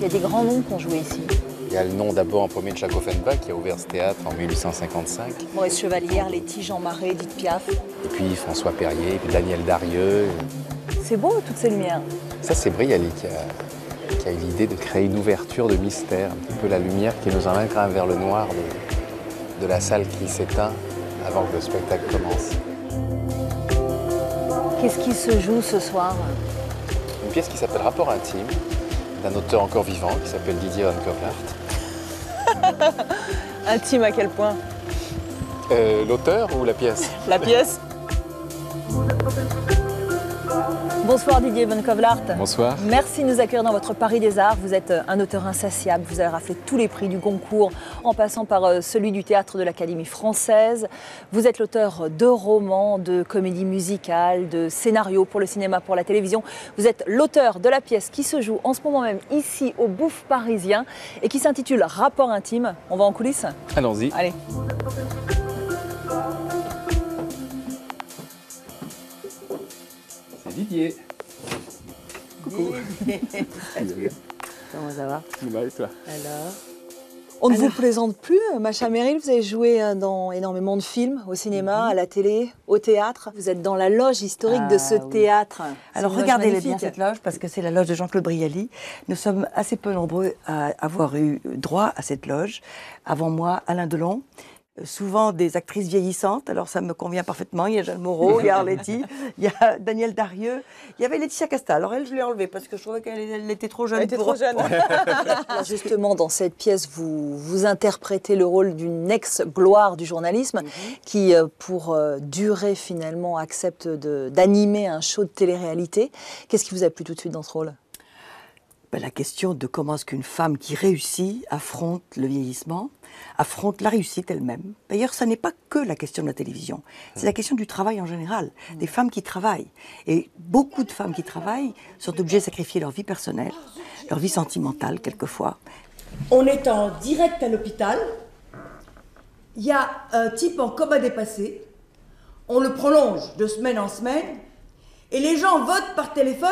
Il y a des grands noms qui ont joué ici. Il y a le nom d'abord en premier de Jacques Offenbach qui a ouvert ce théâtre en 1855. Maurice Chevalier, Arletty, Jean Marais, Édith Piaf. Et puis François Perrier, et puis Daniel Darieux. C'est beau, toutes ces lumières. Ça, c'est Brialy qui a eu l'idée de créer une ouverture de mystère, un petit peu la lumière qui nous emmène quand même vers le noir de la salle qui s'éteint avant que le spectacle commence. Qu'est-ce qui se joue ce soir? Une pièce qui s'appelle Rapport intime, d'un auteur encore vivant qui s'appelle Didier Van Kovlart. Intime à quel point? L'auteur ou la pièce? La pièce. Bonsoir Didier Van Kovlart. Bonsoir. Merci de nous accueillir dans votre Paris des Arts. Vous êtes un auteur insatiable, vous avez raflé tous les prix du Goncourt, en passant par celui du théâtre de l'Académie française. Vous êtes l'auteur de romans, de comédies musicales, de scénarios pour le cinéma, pour la télévision. Vous êtes l'auteur de la pièce qui se joue en ce moment même ici au Bouffe Parisien et qui s'intitule Rapport intime. On va en coulisses? Allons-y. Allez. Didier. Coucou. Comment ça va? Ça va et toi? Alors, on ne vous présente plus, Macha Merrill. Vous avez joué dans énormément de films, au cinéma, à la télé, au théâtre. Vous êtes dans la loge historique de ce théâtre. Alors regardez bien cette loge, parce que c'est la loge de Jean-Claude Brialy. Nous sommes assez peu nombreux à avoir eu droit à cette loge. Avant moi, Alain Delon. Souvent des actrices vieillissantes, alors ça me convient parfaitement. Il y a Jeanne Moreau, il y a Arletty, il y a Daniel Darieux, il y avait Laetitia Casta. Alors elle, je l'ai enlevée parce que je trouvais qu'elle était trop jeune. Elle était trop jeune. Alors justement, dans cette pièce, vous interprétez le rôle d'une ex-gloire du journalisme qui, pour durer finalement, accepte d'animer un show de télé-réalité. Qu'est-ce qui vous a plu tout de suite dans ce rôle? La question de comment est-ce qu'une femme qui réussit affronte le vieillissement, affronte la réussite elle-même. D'ailleurs, ça n'est pas que la question de la télévision, c'est la question du travail en général, des femmes qui travaillent. Et beaucoup de femmes qui travaillent sont obligées de sacrifier leur vie personnelle, leur vie sentimentale quelquefois. On est en direct à l'hôpital, il y a un type en coma dépassé, on le prolonge de semaine en semaine, et les gens votent par téléphone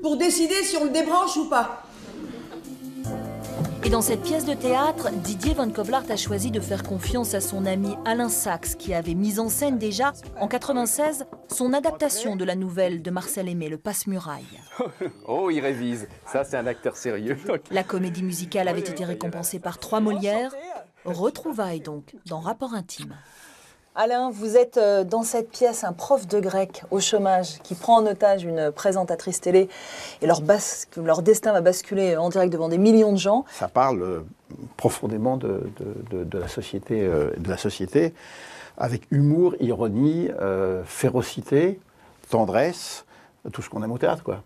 pour décider si on le débranche ou pas. Et dans cette pièce de théâtre, Didier Van Kovlart a choisi de faire confiance à son ami Alain Sachs, qui avait mis en scène déjà, en 1996, son adaptation de la nouvelle de Marcel Aimé, Le Passe-Muraille. Oh, il révise. Ça, c'est un acteur sérieux. La comédie musicale avait été récompensée par 3 Molières. Retrouvailles donc dans Rapport intime. Alain, vous êtes dans cette pièce un prof de grec au chômage qui prend en otage une présentatrice télé et leur destin va basculer en direct devant des millions de gens. Ça parle profondément de la société, avec humour, ironie, férocité, tendresse, tout ce qu'on aime au théâtre, quoi.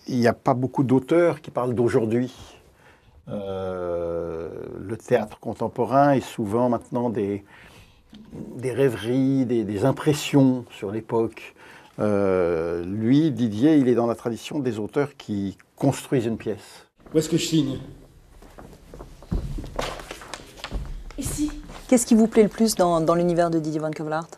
Il n'y a pas beaucoup d'auteurs qui parlent d'aujourd'hui. Le théâtre contemporain est souvent maintenant des rêveries, des impressions sur l'époque. Lui, Didier, il est dans la tradition des auteurs qui construisent une pièce. Où est-ce que je signe? Ici. Qu'est-ce qui vous plaît le plus dans l'univers de Didier Van Kovlart?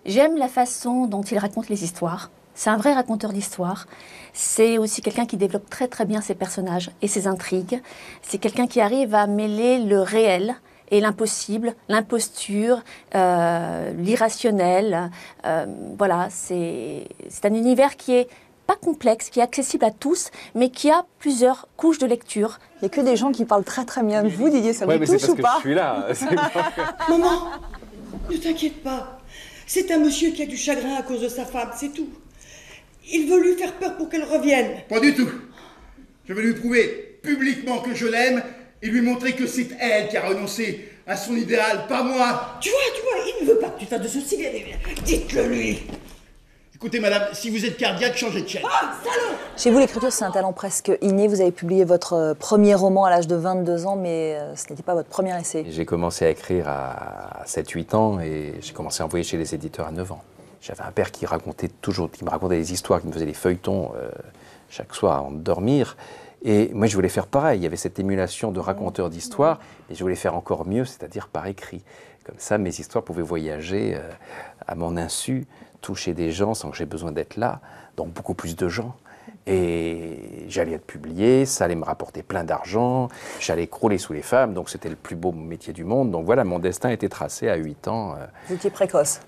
J'aime la façon dont il raconte les histoires. C'est un vrai raconteur d'histoires. C'est aussi quelqu'un qui développe très très bien ses personnages et ses intrigues. C'est quelqu'un qui arrive à mêler le réel et l'impossible, l'imposture, l'irrationnel. Voilà, c'est un univers qui est pas complexe, qui est accessible à tous, mais qui a plusieurs couches de lecture. Il n'y a que des gens qui parlent très très bien de vous, Didier, ça vous touche ou pas? Je suis là. Maman, ne t'inquiète pas. C'est un monsieur qui a du chagrin à cause de sa femme, c'est tout. Il veut lui faire peur pour qu'elle revienne. Pas du tout. Je vais lui prouver publiquement que je l'aime et lui montrer que c'est elle qui a renoncé à son idéal, pas moi. Tu vois, il ne veut pas que tu fasses de ceci. Dites-le lui. Écoutez, madame, si vous êtes cardiaque, changez de chaîne. Ah, salaud! Chez vous, l'écriture, c'est un talent presque inné. Vous avez publié votre premier roman à l'âge de 22 ans, mais ce n'était pas votre premier essai. J'ai commencé à écrire à 7-8 ans et j'ai commencé à envoyer chez les éditeurs à 9 ans. J'avais un père qui me racontait des histoires, qui me faisait des feuilletons chaque soir avant de dormir. Et moi, je voulais faire pareil. Il y avait cette émulation de raconteur d'histoires, et je voulais faire encore mieux, c'est-à-dire par écrit. Comme ça, mes histoires pouvaient voyager à mon insu, toucher des gens sans que j'aie besoin d'être là, donc beaucoup plus de gens. Et j'allais être publié, ça allait me rapporter plein d'argent, j'allais crouler sous les femmes, donc c'était le plus beau métier du monde. Donc voilà, mon destin était tracé à 8 ans. Vous étiez précoce.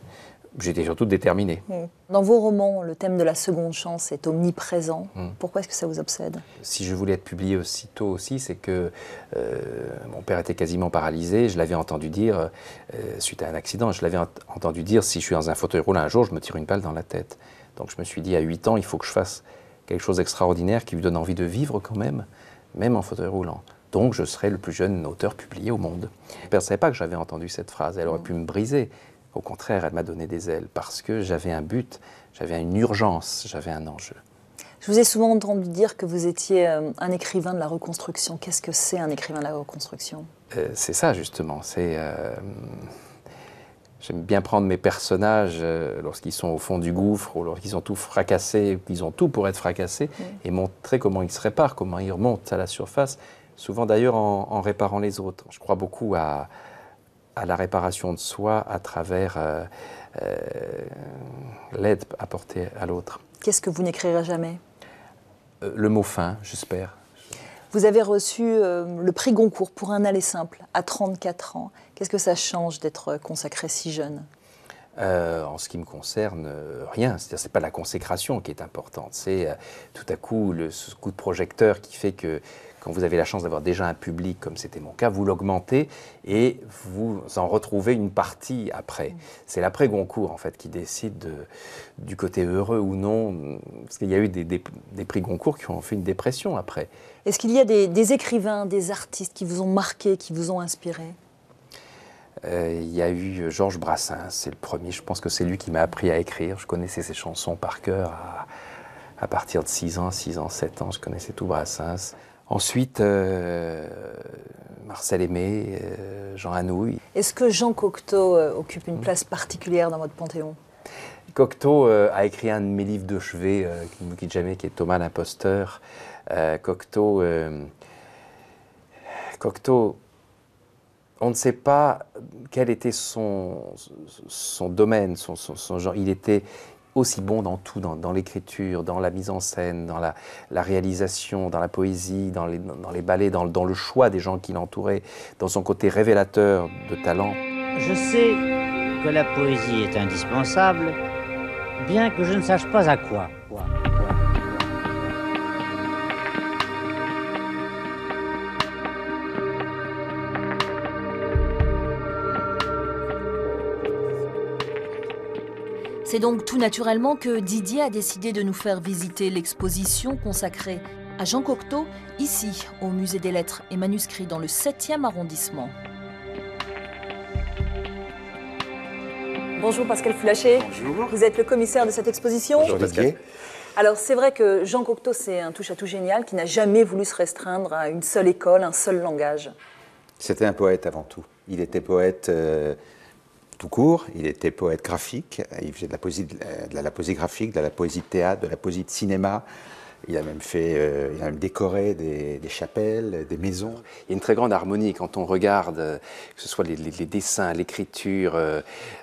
J'étais surtout déterminé. Dans vos romans, le thème de la seconde chance est omniprésent. Pourquoi est-ce que ça vous obsède? Si je voulais être publié aussitôt aussi, c'est que mon père était quasiment paralysé. Je l'avais entendu dire, suite à un accident, je l'avais entendu dire, si je suis dans un fauteuil roulant un jour, je me tire une balle dans la tête. Donc je me suis dit, à 8 ans, il faut que je fasse quelque chose d'extraordinaire qui lui donne envie de vivre quand même en fauteuil roulant. Donc je serai le plus jeune auteur publié au monde. Mon père ne savait pas que j'avais entendu cette phrase, elle aurait pu me briser. Au contraire, elle m'a donné des ailes parce que j'avais un but, j'avais une urgence, j'avais un enjeu. Je vous ai souvent entendu dire que vous étiez un écrivain de la reconstruction. Qu'est-ce que c'est un écrivain de la reconstruction? C'est ça justement, j'aime bien prendre mes personnages lorsqu'ils sont au fond du gouffre ou lorsqu'ils sont tout fracassés, qu'ils ont tout pour être fracassés, et montrer comment ils se réparent, comment ils remontent à la surface, souvent d'ailleurs en réparant les autres. Je crois beaucoup à la réparation de soi à travers l'aide apportée à l'autre. Qu'est-ce que vous n'écrirez jamais? Le mot fin, j'espère. Vous avez reçu le prix Goncourt pour Un aller simple à 34 ans. Qu'est-ce que ça change d'être consacré si jeune? En ce qui me concerne, rien. C'est-à-dire, c'est pas la consécration qui est importante. C'est tout à coup ce coup de projecteur qui fait que quand vous avez la chance d'avoir déjà un public, comme c'était mon cas, vous l'augmentez et vous en retrouvez une partie après. C'est l'après-Goncourt, en fait, qui décide du côté heureux ou non. Parce qu'il y a eu des prix Goncourt qui ont fait une dépression après. Est-ce qu'il y a des écrivains, des artistes qui vous ont marqué, qui vous ont inspiré? Il y a eu Georges Brassens, c'est le premier. Je pense que c'est lui qui m'a appris à écrire. Je connaissais ses chansons par cœur à partir de 6 ans, 7 ans. Je connaissais tout Brassens. Ensuite, Marcel Aimé, Jean Anouilh. Est-ce que Jean Cocteau occupe une place particulière dans votre panthéon? Cocteau a écrit un de mes livres de chevet qui ne me quitte jamais, qui est Thomas l'imposteur. Cocteau, on ne sait pas quel était son domaine, son genre. Il était aussi bon dans tout, dans l'écriture, dans la mise en scène, dans la réalisation, dans la poésie, dans les ballets, dans le choix des gens qui l'entouraient, dans son côté révélateur de talent. Je sais que la poésie est indispensable, bien que je ne sache pas à quoi. C'est donc tout naturellement que Didier a décidé de nous faire visiter l'exposition consacrée à Jean Cocteau, ici, au Musée des Lettres et Manuscrits, dans le 7e arrondissement. Bonjour Pascal Foulaché. Bonjour. Vous êtes le commissaire de cette exposition. Bonjour Pascal. Alors c'est vrai que Jean Cocteau, c'est un touche-à-tout génial qui n'a jamais voulu se restreindre à une seule école, un seul langage. C'était un poète avant tout. Il était poète tout court, il était poète graphique, il faisait de la poésie graphique, de la poésie de théâtre, de la poésie de cinéma. Il a même décoré des chapelles, des maisons. Il y a une très grande harmonie quand on regarde, que ce soit les dessins, l'écriture.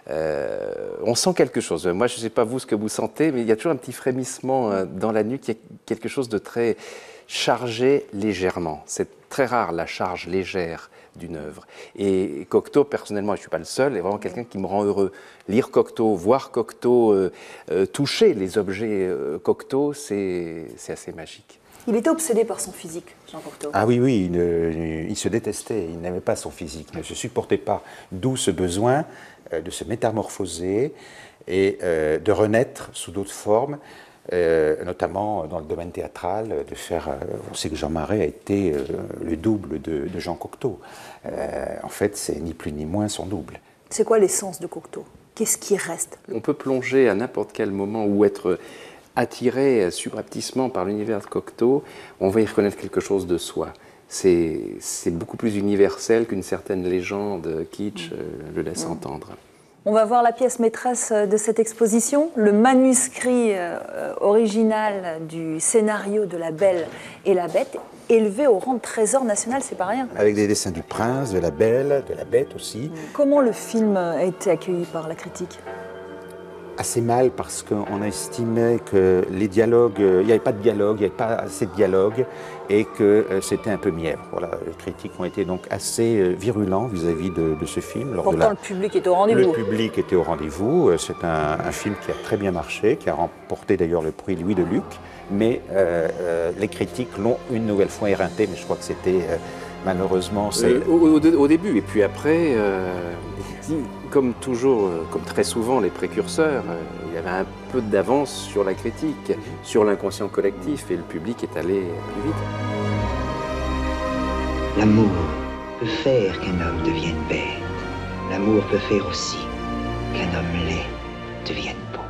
On sent quelque chose. Moi, je ne sais pas vous ce que vous sentez, mais il y a toujours un petit frémissement dans la nuque. Il y a quelque chose de très chargé légèrement. C'est très rare la charge légère d'une œuvre. Et Cocteau, personnellement, je ne suis pas le seul, est vraiment quelqu'un qui me rend heureux. Lire Cocteau, voir Cocteau, toucher les objets Cocteau, c'est assez magique. Il était obsédé par son physique, Jean Cocteau. Ah oui, il se détestait, il n'aimait pas son physique, il ne se supportait pas. D'où ce besoin de se métamorphoser et de renaître sous d'autres formes. Notamment dans le domaine théâtral, on sait que Jean Marais a été le double de Jean Cocteau. En fait, c'est ni plus ni moins son double. C'est quoi l'essence de Cocteau? Qu'est-ce qui reste? On peut plonger à n'importe quel moment ou être attiré subrepticement par l'univers de Cocteau, on va y reconnaître quelque chose de soi. C'est beaucoup plus universel qu'une certaine légende kitsch le laisse entendre. On va voir la pièce maîtresse de cette exposition, le manuscrit original du scénario de La Belle et la Bête, élevé au rang de trésor national, c'est pas rien. Avec des dessins du prince, de la Belle, de la Bête aussi. Comment le film a été accueilli par la critique? assez mal parce qu'on estimait que les dialogues, il n'y avait pas de dialogue, il n'y avait pas assez de dialogue et que c'était un peu mièvre. Voilà, les critiques ont été donc assez virulents vis-à-vis de ce film. Pourtant, le public était au rendez-vous. Le public était au rendez-vous. C'est un film qui a très bien marché, qui a remporté d'ailleurs le prix Louis de Luc, mais les critiques l'ont une nouvelle fois éreinté, mais je crois que c'était malheureusement... Au début, et puis après... Comme toujours, comme très souvent les précurseurs, il y avait un peu d'avance sur la critique, sur l'inconscient collectif, et le public est allé plus vite. L'amour peut faire qu'un homme devienne bête. L'amour peut faire aussi qu'un homme laid devienne beau.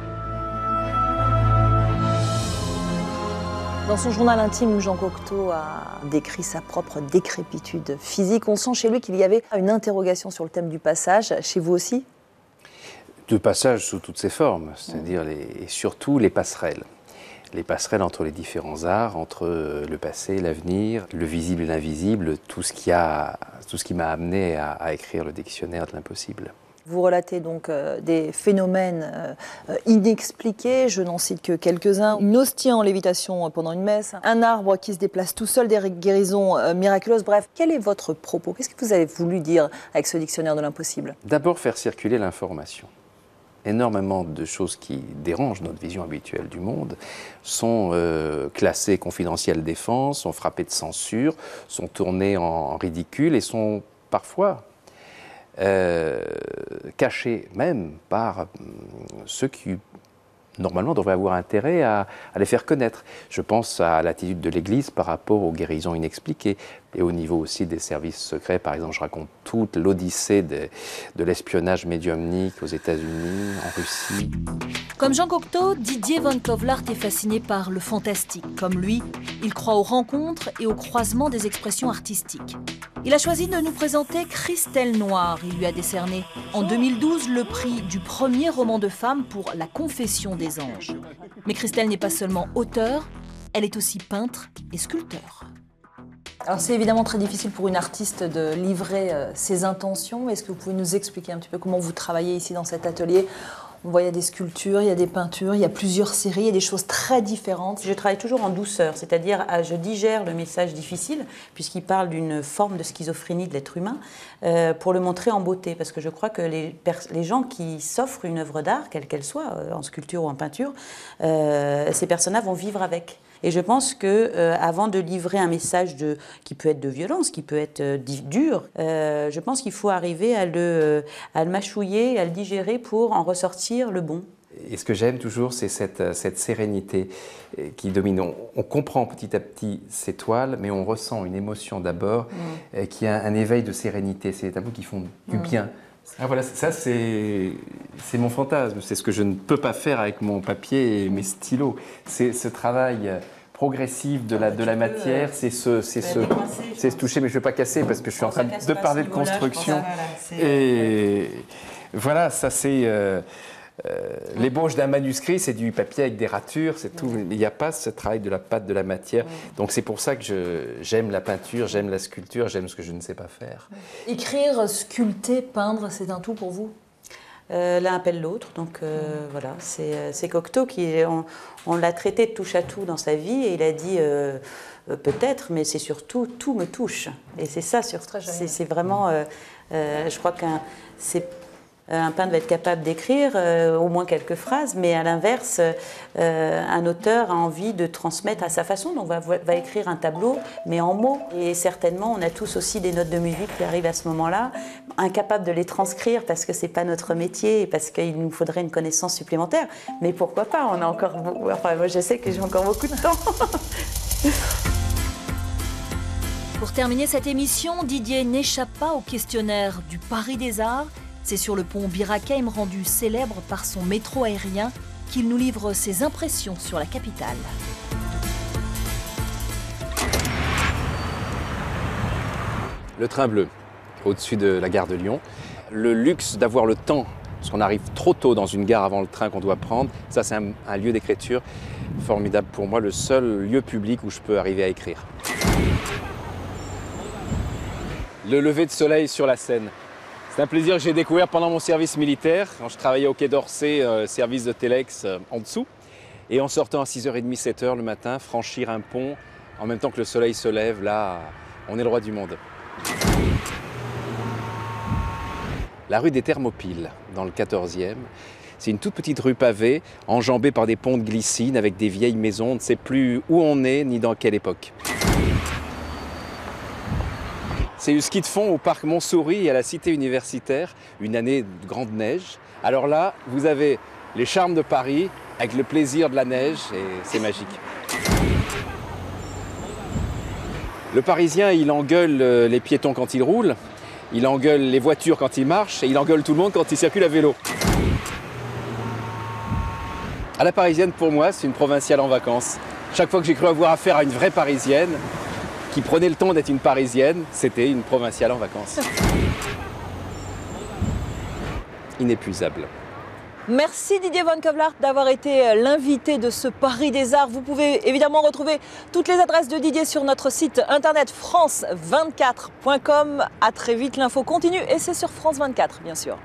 Dans son journal intime, Jean Cocteau a décrit sa propre décrépitude physique. On sent chez lui qu'il y avait une interrogation sur le thème du passage. Chez vous aussi? De passage sous toutes ses formes, c'est-à-dire et surtout les passerelles. Les passerelles entre les différents arts, entre le passé, l'avenir, le visible et l'invisible, tout ce qui m'a amené à écrire le dictionnaire de l'impossible. Vous relatez donc des phénomènes inexpliqués, je n'en cite que quelques-uns. Une hostie en lévitation pendant une messe, un arbre qui se déplace tout seul, des guérisons miraculeuses. Bref, quel est votre propos? Qu'est-ce que vous avez voulu dire avec ce dictionnaire de l'impossible? D'abord, faire circuler l'information. Énormément de choses qui dérangent notre vision habituelle du monde sont classées confidentielles défense, sont frappées de censure, sont tournées en ridicule et sont parfois cachés même par ceux qui normalement devraient avoir intérêt à les faire connaître. Je pense à l'attitude de l'Église par rapport aux guérisons inexpliquées et au niveau aussi des services secrets. Par exemple, je raconte toute l'odyssée de l'espionnage médiumnique aux États-Unis, en Russie. Comme Jean Cocteau, Didier Van Clovelart est fasciné par le fantastique. Comme lui, il croit aux rencontres et au croisement des expressions artistiques. Il a choisi de nous présenter Christelle Noir. Il lui a décerné en 2012 le prix du premier roman de femme pour La Confession des anges. Mais Christelle n'est pas seulement auteure, elle est aussi peintre et sculpteur. Alors c'est évidemment très difficile pour une artiste de livrer ses intentions. Est-ce que vous pouvez nous expliquer un petit peu comment vous travaillez ici dans cet atelier? On voit, il y a des sculptures, il y a des peintures, il y a plusieurs séries, il y a des choses très différentes. Je travaille toujours en douceur, c'est-à-dire je digère le message difficile, puisqu'il parle d'une forme de schizophrénie de l'être humain, pour le montrer en beauté. Parce que je crois que les gens qui s'offrent une œuvre d'art, quelle qu'elle soit, en sculpture ou en peinture, ces personnes-là vont vivre avec. Et je pense qu'avant de livrer un message qui peut être de violence, qui peut être dur, je pense qu'il faut arriver à le mâchouiller, à le digérer pour en ressortir le bon. Et ce que j'aime toujours, c'est cette sérénité qui domine. On comprend petit à petit ces toiles, mais on ressent une émotion d'abord qui a un éveil de sérénité. C'est des tableaux qui font du bien. Ah voilà, ça c'est mon fantasme, c'est ce que je ne peux pas faire avec mon papier et mes stylos. C'est ce travail progressif de la matière, c'est se toucher, mais je ne vais pas casser parce que je suis en train de parler de construction. Et voilà, ça c'est... l'ébauche d'un manuscrit, c'est du papier avec des ratures, c'est tout. Il n'y a pas ce travail de la pâte, de la matière. Donc c'est pour ça que j'aime la peinture, j'aime la sculpture, j'aime ce que je ne sais pas faire. Écrire, sculpter, peindre, c'est un tout pour vous? L'un appelle l'autre, donc voilà, c'est Cocteau on l'a traité de touche à tout dans sa vie et il a dit peut-être, mais c'est surtout tout me touche. Et c'est ça, c'est vraiment, je crois qu'un peintre va être capable d'écrire au moins quelques phrases, mais à l'inverse, un auteur a envie de transmettre à sa façon, donc va écrire un tableau, mais en mots. Et certainement, on a tous aussi des notes de musique qui arrivent à ce moment-là, incapables de les transcrire parce que c'est pas notre métier et parce qu'il nous faudrait une connaissance supplémentaire. Mais pourquoi pas? On a encore, enfin, moi je sais que j'ai encore beaucoup de temps. Pour terminer cette émission, Didier n'échappe pas au questionnaire du Paris des Arts. C'est sur le pont Bir Hakeim, rendu célèbre par son métro aérien, qu'il nous livre ses impressions sur la capitale. Le train bleu, au-dessus de la gare de Lyon. Le luxe d'avoir le temps, parce qu'on arrive trop tôt dans une gare avant le train qu'on doit prendre. Ça, c'est un lieu d'écriture formidable pour moi, le seul lieu public où je peux arriver à écrire. Le lever de soleil sur la Seine. C'est un plaisir que j'ai découvert pendant mon service militaire, quand je travaillais au Quai d'Orsay, service de Téléx en dessous. Et en sortant à 6h30, 7h le matin, franchir un pont en même temps que le soleil se lève, là, on est le roi du monde. La rue des Thermopyles, dans le 14e, c'est une toute petite rue pavée, enjambée par des ponts de glycine avec des vieilles maisons. On ne sait plus où on est ni dans quelle époque. C'est du ski de fond au parc Montsouris et à la cité universitaire, une année de grande neige. Alors là, vous avez les charmes de Paris avec le plaisir de la neige et c'est magique. Le Parisien, il engueule les piétons quand il roule, il engueule les voitures quand il marche et il engueule tout le monde quand il circule à vélo. À la Parisienne, pour moi, c'est une provinciale en vacances. Chaque fois que j'ai cru avoir affaire à une vraie Parisienne, qui prenait le temps d'être une Parisienne, c'était une provinciale en vacances. Inépuisable. Merci Didier Van Kovlart d'avoir été l'invité de ce Paris des Arts. Vous pouvez évidemment retrouver toutes les adresses de Didier sur notre site internet france24.com. À très vite, l'info continue et c'est sur France 24 bien sûr.